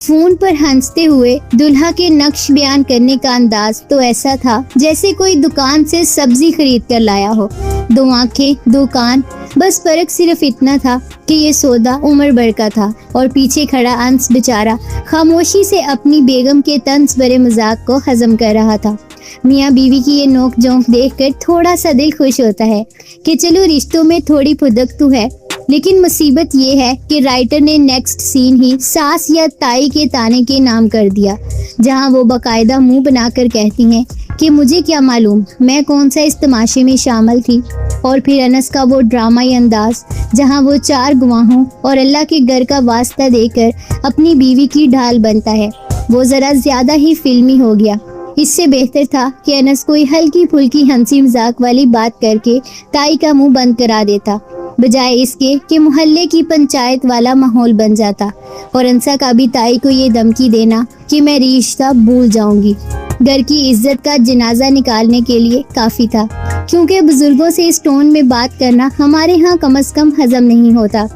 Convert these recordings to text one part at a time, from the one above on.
Phone पर हंसते हुए दुल्हा के नक्श बयान करने का अंदाज तो ऐसा था जैसे कोई दुकान से सब्जी खरीद कर लाया हो। 2 आंखें, 2 कान, बस फर्क सिर्फ इतना था कि ये सौदा उम्र भर का था और पीछे खड़ा अंस बेचारा खामोशी से अपनी बेगम के तंज भरे मजाक को हजम कर रहा था। मियाँ बीवी की ये नोक झोंक देखकर थोड़ा सा दिल खुश होता है कि चलो रिश्तों में थोड़ी फुदक तो है। लेकिन मुसीबत ये है कि राइटर ने नेक्स्ट सीन ही सास या ताई के ताने के नाम कर दिया, जहां वो बाकायदा मुंह बनाकर कहती हैं कि मुझे क्या मालूम मैं कौन सा इस तमाशे में शामिल थी। और फिर अनस का वो ड्रामाई अंदाज जहां वो 4 गवाहों और अल्लाह के घर का वास्ता देकर अपनी बीवी की ढाल बनता है, वो जरा ज्यादा ही फिल्मी हो गया। इससे बेहतर था कि अनस कोई हल्की फुल्की हंसी मजाक वाली बात करके ताई का मुंह बंद करा देता, बजाय इसके कि मोहल्ले की पंचायत वाला माहौल बन जाता और अंसा का भी ताई को ये धमकी देना कि मैं रिश्ता भूल जाऊंगी घर की इज्जत का जनाजा निकालने के लिए काफी था, क्योंकि बुजुर्गों से इस टोन में बात करना हमारे यहाँ कम से कम हजम नहीं होता।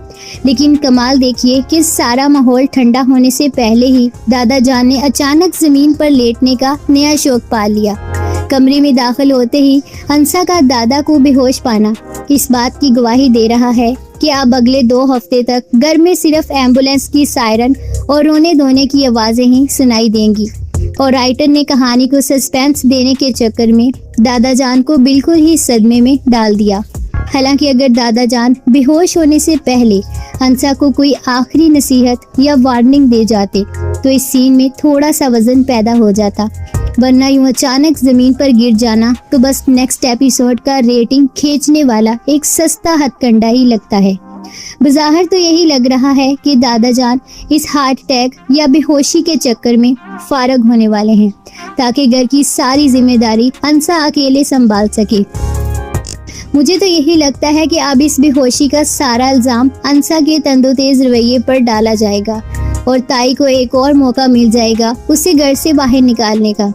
लेकिन कमाल देखिए कि सारा माहौल ठंडा होने से पहले ही दादा जान ने अचानक जमीन पर लेटने का नया शौक पाल लिया। कमरे में दाखिल होते ही अंसा का दादा को बेहोश पाना इस बात की गवाही दे रहा है कि अब अगले 2 हफ्ते तक घर में सिर्फ एम्बुलेंस की सायरन और रोने धोने की आवाजें ही सुनाई देंगी। और राइटर ने कहानी को सस्पेंस देने के चक्कर में दादा जान को बिल्कुल ही सदमे में डाल दिया। हालांकि अगर दादा जान बेहोश होने से पहले अंसा को कोई आखिरी नसीहत या वार्निंग दे जाते तो इस सीन में थोड़ा सा वजन पैदा हो जाता, वरना यूं अचानक जमीन पर गिर जाना तो बस नेक्स्ट एपिसोड का रेटिंग खींचने वाला एक सस्ता हथकंडा ही लगता है। बज़ाहिर तो यही लग रहा है कि दादा जान इस हार्ट अटैक या बेहोशी के चक्कर में फारग होने वाले हैं ताकि घर की सारी जिम्मेदारी अंसा अकेले संभाल सके। मुझे तो यही लगता है कि अब इस बेहोशी का सारा इल्जाम अंसा के तंदोतेज रवैये पर डाला जाएगा और ताई को एक और मौका मिल जाएगा उसे घर से बाहर निकालने का।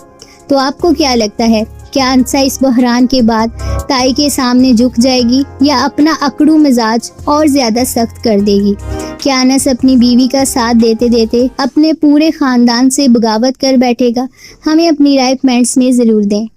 तो आपको क्या लगता है, क्या अंसा इस बहरान के बाद ताई के सामने झुक जाएगी या अपना अकड़ू मिजाज और ज्यादा सख्त कर देगी? क्या अनस अपनी बीवी का साथ देते देते अपने पूरे खानदान से बगावत कर बैठेगा? हमें अपनी राय कमेंट्स में जरूर दें।